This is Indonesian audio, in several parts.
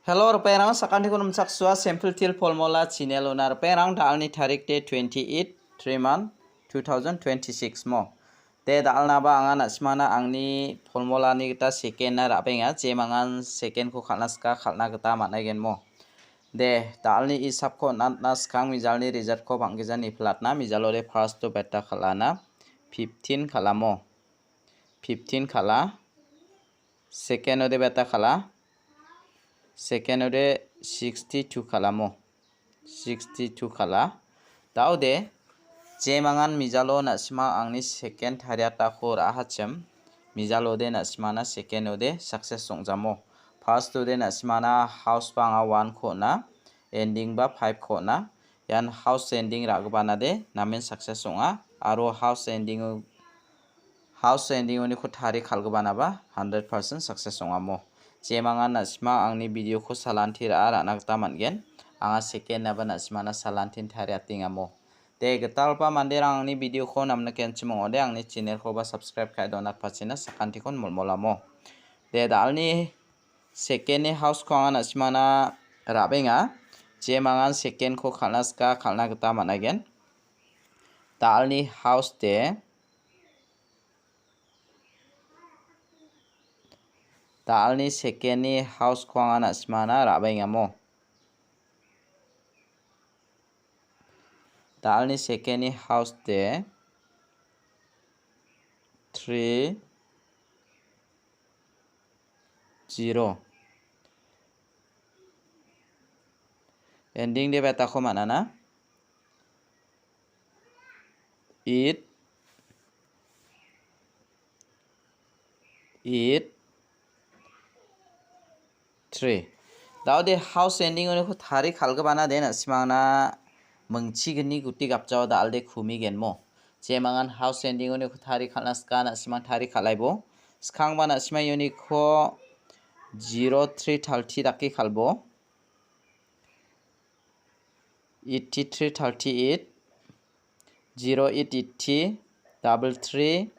Hello ruperang sakandi kunum saksua simple til formula channel onar ruperang dalni tarik de 28 3 month 2026 mo te dalna ba angan asmana angni formula ni kita second na rapenga je mangan second ko khalnaska khalna kita managen mo de dalni isap ko natna skang mijalni result ko banggejan iflatna mijalore first to beta khalana 15 khalamo 15 khala second ode beta khala second ode 62 khalamo 62 khala daude jemangan mijalo nasima angni second thariata khor ahachem mijalo de nasmana second ode success songjamo first ode nasmana house banga 1 khona ending ba 5 khona yan house ending ragbana de namen success songa aro house ending oni ko thari khalgbana ba 100% success songamo jemangan nasima angni video ko salantir ar anakta mangen anga second naba nasmana salantin thariatingamo de getalpa manderang angni video ko namna kenchimo de angni channel ko ba subscribe khai donak pachina sakantikon molmolamo de dalni second ni house ko anga nasmana rabenga jemangan second ko khalnaska khalna gita managen dalni house de dalni second ni house ko anga nasmana rabengamo dalni second ni house de 3 0 ending de beta ko manana 8 3 daude house ending oni ko thari khalgbana de nasmana mungchigni guti gapjao dalde khumi genmo jemangan house ending oni ko thari khalnaska nasima thari khalaibo skhangba nasima yoni ko 0330 daki khalbo 8338 0880 33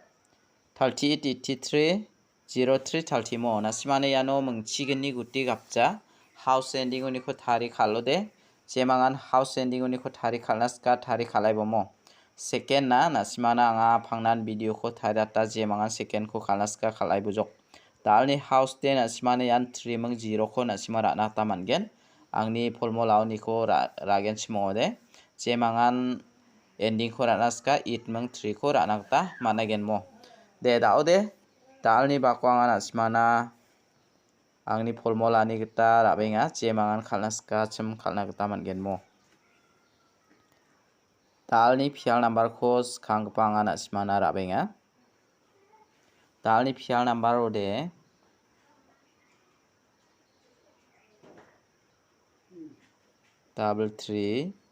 3883 0330 mo nasimane yano mungchigni guti gapja house ending oni ko thari khalode jemangan house ending oni ko thari khalnaska thari khalaibo mo second na nasimana anga phangnan video ko tharata jemangan second ko khalnaska khalaibo jok dalni house de nasimane yan 3 mung 0 ko nasima rana ta mangen angni formula oni ko ragen chimode jemangan ending ko ranaska 8 mung 3 ko ranakta managen mo de daude dalni bako anga nasimana angni formula ni kita rabenga jemangan khalnaska chem khalna gita mangen mo dalni phial number ko skhangpa anga nasimana rabenga dalni phial number ode double 3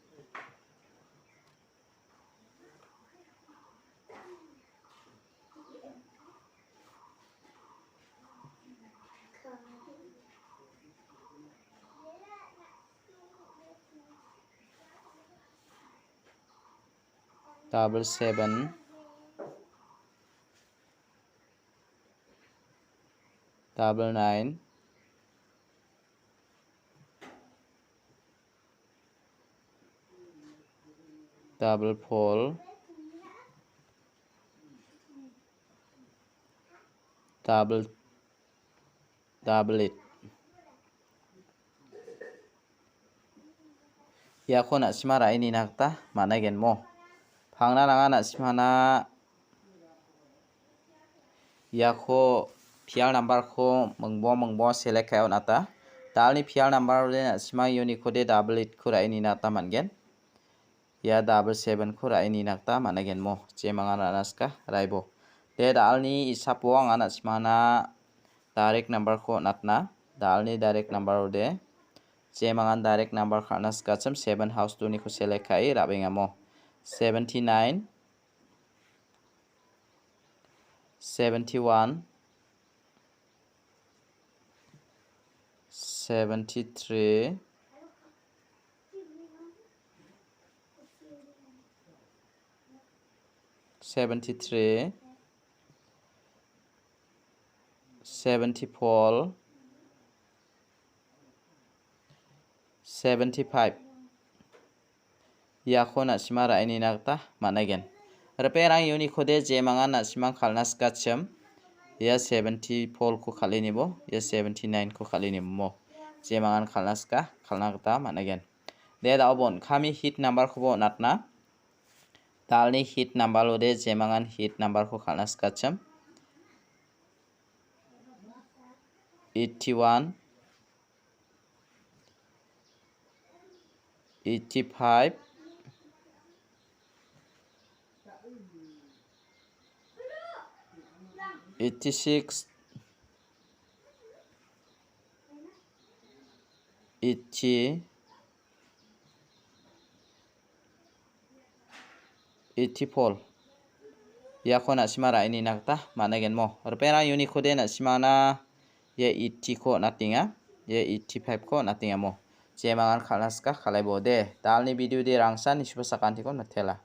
double 7 double 9 double 4 double 8 yako nasima rai ni nakta managen mo phangna nanga nasimana yako phial number ko mungbo select kayo nata dalni phial number de nasima yoni ko de double 8 ko rai ni nata mangen ya double 7 ko rai ni nakta managen mo jemangan ranaska raibo de dalni isapo anga nasimana direct number ko natna dalni direct number de jemangan direct number khalnaska chem 7 house to ni ko select kai rabengamo 79 71 73 74 74 75 ya ko na simara ini nakta managen reperang uni khode je mangan na simang khalnas kacham ya 74 ko khalini bo ya 79 ko khalini mo je mangan khalnas ka khalnakta managen de da obon khami hit number ko bo natna dalni hit number ode je mangan hit number ko khalnas kacham 81 85 86 80 84 ya ko na simara ini nakta managen mo repera uni khode na simana ye 80 ko natinga ye 85 ko natinga mo je mangan khalnas ka khalai bo de dalni video de rangsan nisba sakanti ko nathela